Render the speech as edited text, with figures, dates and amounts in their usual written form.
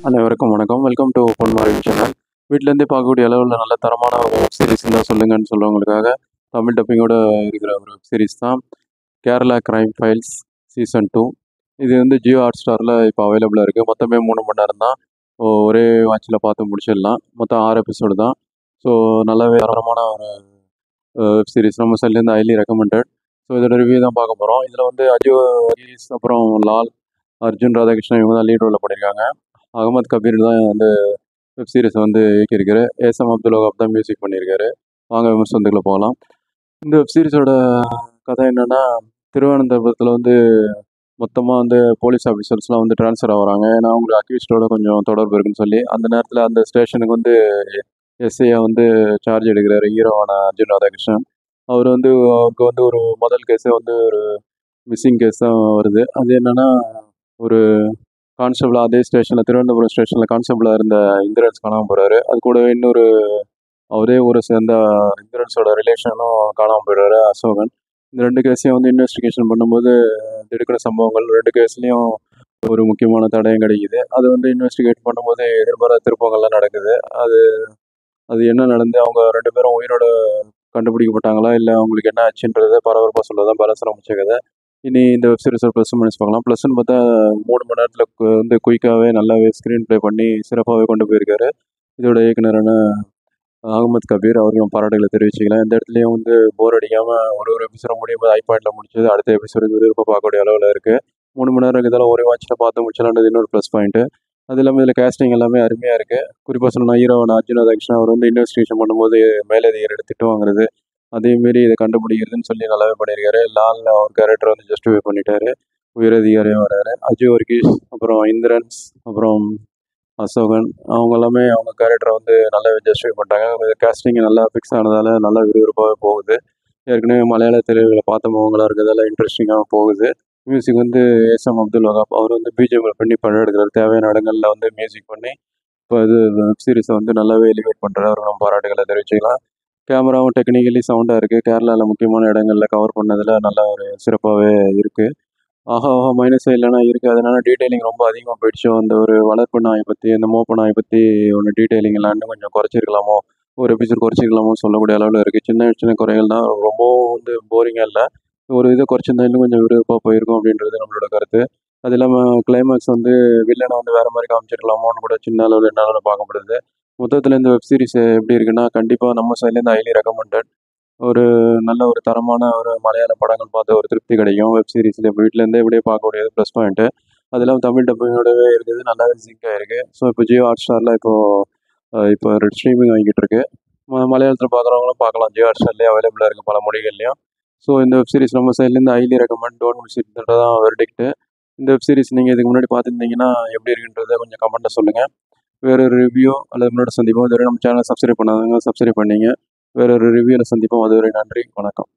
அனைவருக்கும் வணக்கம். Welcome to Ponmari channel. வீட்டிலேருந்தே பார்க்கக்கூடிய அளவில் நல்ல தரமான ஒரு வெப் சீரிஸ் இருந்தால் சொல்லுங்கன்னு சொல்கிறவங்களுக்காக தமிழ் டப்பிங்கோட இருக்கிற ஒரு வெப் சீரிஸ் தான் கேரளா கிரைம் ஃபைல்ஸ் சீசன் 2. இது வந்து ஜியோ ஹாட் ஸ்டாரில் இப்போ அவைலபிளாக இருக்குது. மொத்தமே 3 மணி நேரம் தான். ஒரே வாட்சில் பார்த்து முடிச்சிடலாம். மொத்தம் 6 எபிசோடு தான். ஸோ நல்லாவே தரமான ஒரு வெப் சீரிஸ் நம்ம சைட்லேருந்து ஹைலி ரெக்கமெண்டட். ஸோ இதோட ரிவ்யூ தான் பார்க்க போகிறோம். இதில் வந்து அஜியோ ஹரீஸ், அப்புறம் லால், அர்ஜுன் ராதாகிருஷ்ணன் இவங்க தான் லீட் ரோலில் பண்ணியிருக்காங்க. அகமது கபீர் தான் வந்து வெப் சீரிஸை வந்து இயக்கியிருக்காரு. ஏசம் அப்துல் வகாப் தான் மியூசிக் பண்ணியிருக்காரு. வாங்க விமர்சனத்துக்குள்ள போகலாம். இந்த வெப் சீரிஸோட கதை என்னென்னா, திருவனந்தபுரத்தில் வந்து மொத்தமாக வந்து போலீஸ் ஆஃபீஸர்ஸ்லாம் வந்து ட்ரான்ஸ்ஃபர் ஆகுறாங்க. ஏன்னா அவங்களுக்கு அக்யூஸ்டோட கொஞ்சம் தொடர்பு இருக்குன்னு சொல்லி அந்த நேரத்தில் அந்த ஸ்டேஷனுக்கு வந்து எஸ்ஐயா வந்து சார்ஜ் எடுக்கிறாரு ஹீரோவான அர்ஜுன் ராதாகிருஷ்ணன். அவர் வந்து அவருக்கு வந்து ஒரு முதல் கேஸே வந்து ஒரு மிஸ்ஸிங் கேஸ் தான் வருது. அது என்னென்னா, ஒரு கான்ஸ்டபிளாக அதே ஸ்டேஷனில் திருவனந்தபுரம் ஸ்டேஷனில் கான்ஸ்டபிளாக இருந்த இந்திரன்ஸ் காணாமல் போகிறாரு. அது கூடவே இன்னொரு அவரே ஊரை சேர்ந்த இந்திரன்ஸோட ரிலேஷனும் காணாமல் போயிடுறாரு, அசோகன். இந்த 2 கேஸையும் வந்து இன்வெஸ்டிகேஷன் பண்ணும்போது திடுக்கிற சம்பவங்கள் 2 கேஸ்லேயும் ஒரு முக்கியமான தடயம் கிடைக்குது. அது வந்து இன்வெஸ்டிகேட் பண்ணும்போது எதிர்பாராத திருப்பங்கள்லாம் நடக்குது. அது அது என்ன நடந்து அவங்க 2 பேரும் உயிரோட கண்டுபிடிக்கப்பட்டாங்களா, இல்லை அவங்களுக்கு என்ன ஆச்சுன்றதை பரபரப்பாக சொல்கிறதான் பேலன்ஸில் முடிச்ச கதை. இனி இந்த வெப் சீரிஸோட ப்ளஸ் மைனஸ் பார்க்கலாம். ப்ளஸ்ன்னு பார்த்தா 3 மணி நேரத்தில் வந்து குயிக்காகவே நல்லாவே ஸ்க்ரீன் ப்ளே பண்ணி சிறப்பாகவே கொண்டு போயிருக்காரு. இதோட இயக்குனரான அகமது கபீர் அவர்களும் பாராட்டுகளை தெரிவிச்சுக்கலாம். இந்த இடத்துலையும் வந்து போர் அடிக்காமல் ஒரு எபிசோட முடியும் போது பாயிண்டில் முடிச்சது அடுத்த எபிசோடு விருப்பம் பார்க்கக்கூடிய அளவில் இருக்குது. 3 மணி நேரம் இருக்கிறதால ஒரே வாட்சில் பார்த்து முடிச்சலான்றது இன்னொரு ப்ளஸ் பாயிண்ட்டு. அது இல்லாமல் இதில் கேஸ்டிங் எல்லாமே அருமையாக இருக்குது. குறிப்பாக சொல்லணும், ஹீரோவான அர்ஜுன் ராதாகிருஷ்ணன் அவர் வந்து இன்வெஸ்டிகேஷன் பண்ணும்போது மேலதிகாரியோட திட்டு வாங்குறது, அதேமாரி இதை கண்டுபிடிக்கிறதுன்னு சொல்லி நல்லாவே பண்ணியிருக்காரு. லால் அவர் கேரக்டர் வந்து ஜஸ்டிஃபை பண்ணிட்டாரு. உயரதிகாரியாக வராரு. அஜய் வர்கீஸ், அப்புறம் இந்திரன்ஸ், அப்புறம் அசோகன், அவங்க எல்லாமே அவங்க கேரக்டரை வந்து நல்லாவே ஜஸ்டிஃபை பண்ணிட்டாங்க. கேஸ்டிங் நல்லா ஃபிக்ஸ் ஆனதால் நல்லா விறுவிறுப்பாகவே போகுது. ஏற்கனவே மலையாள திரைகளை பார்த்த முகங்களாக இருக்கிறதால இன்ட்ரெஸ்டிங்காக போகுது. மியூசிக் வந்து ஏசம் அப்துல் வகாப் அவர் வந்து பிஜிஎம்மில் பண்ணி படம் எடுக்கிறார். தேவையான இடங்களில் வந்து மியூசிக் பண்ணி இப்போ இது வெப் சீரிஸை வந்து நல்லாவே எலிவேட் பண்ணுறாரு. அவருக்கு நம்ம பாராட்டுகளை தெரிவிச்சுக்கலாம். கேமராவும் டெக்னிக்கலி சவுண்டாக இருக்குது. கேரளாவில் முக்கியமான இடங்களில் கவர் பண்ணதில் நல்லா ஒரு சிறப்பாகவே இருக்குது. ஆஹா ஆஹா மைனஸே இல்லைனா இருக்குது. அதனால டீட்டெயிலிங் ரொம்ப அதிகமாக போயிடுச்சு. அந்த ஒரு வளர்ப்பு நாயை பற்றி, அந்த மோப்ப நாயை பற்றி ஒன்று டீட்டெயிலிங் எல்லாம் இன்னும் கொஞ்சம் குறைச்சிருக்கலாமோ, ஒரு எபிசோட் குறைச்சிக்கலாமோ சொல்லக்கூடிய அளவில் இருக்குது. சின்ன சின்ன குறைகள் தான், ரொம்பவும் வந்து போரிங்காக இல்லை. ஒரு இதை குறைச்சிருந்தா இன்னும் கொஞ்சம் விறுவிறுப்பாக போயிருக்கும் அப்படின்றது நம்மளோட கருத்து. அது இல்லாமல் கிளைமேக்ஸ் வந்து வில்லனை வந்து வேறு மாதிரி காமிச்சிருக்கலாமோன்னு கூட சின்ன அளவில் என்னால் பார்க்கப்படுது. மொத்தத்தில் இந்த வெப் சீரிஸ் எப்படி இருக்குன்னா, கண்டிப்பாக நம்ம சைட்லேருந்து ஹைலி ரெக்கமெண்டட். ஒரு நல்ல ஒரு தரமான ஒரு மலையாள படங்கள் பார்த்து ஒரு திருப்தி கிடைக்கும். வெப் சீரிஸில் வீட்டிலேருந்தே இப்படியே பார்க்கக்கூடியது ப்ளஸ் பாயிண்ட்டு. அது இல்லாமல் தமிழ் டப்பிங்கோடவே இருக்குது. நல்லாவே சிங்க் ஆகிருக்கு. ஸோ இப்போ ஜியோ ஹாட் ஸ்டாரில் இப்போ ரெட் ஸ்ட்ரீமிங் வாங்கிட்டு இருக்கு. மலையாளத்தில் பார்க்குறவங்களும் பார்க்கலாம். ஜியோ ஹாட் ஸ்டார்லேயே அவைலபிளாக இருக்குது பல மொழிகள்லையும். ஸோ இந்த வெப் சீரிஸ் நம்ம சைட்லேருந்து ஹைலி ரெக்கமெண்ட், டோன்ட் மிஸ் இட்ன்றது தான் வெர்டிக்ட்டு. இந்த வெப் சீரிஸ் நீங்கள் இதுக்கு முன்னாடி பார்த்துருந்தீங்கன்னா எப்படி இருக்குன்றதை கொஞ்சம் கமெண்ட்டில் சொல்லுங்கள். வேறு ஒரு ரிவ்யூ அல்லது முன்னாடி சந்திப்போம். இதுவரை நம்ம சேனலை சப்ஸ்கிரைப் பண்ணாதவங்க சப்ஸ்கிரைப் பண்ணிங்க. வேற ஒரு ரிவ்யூவில் சந்திப்போம். அதுவரை நன்றி, வணக்கம்.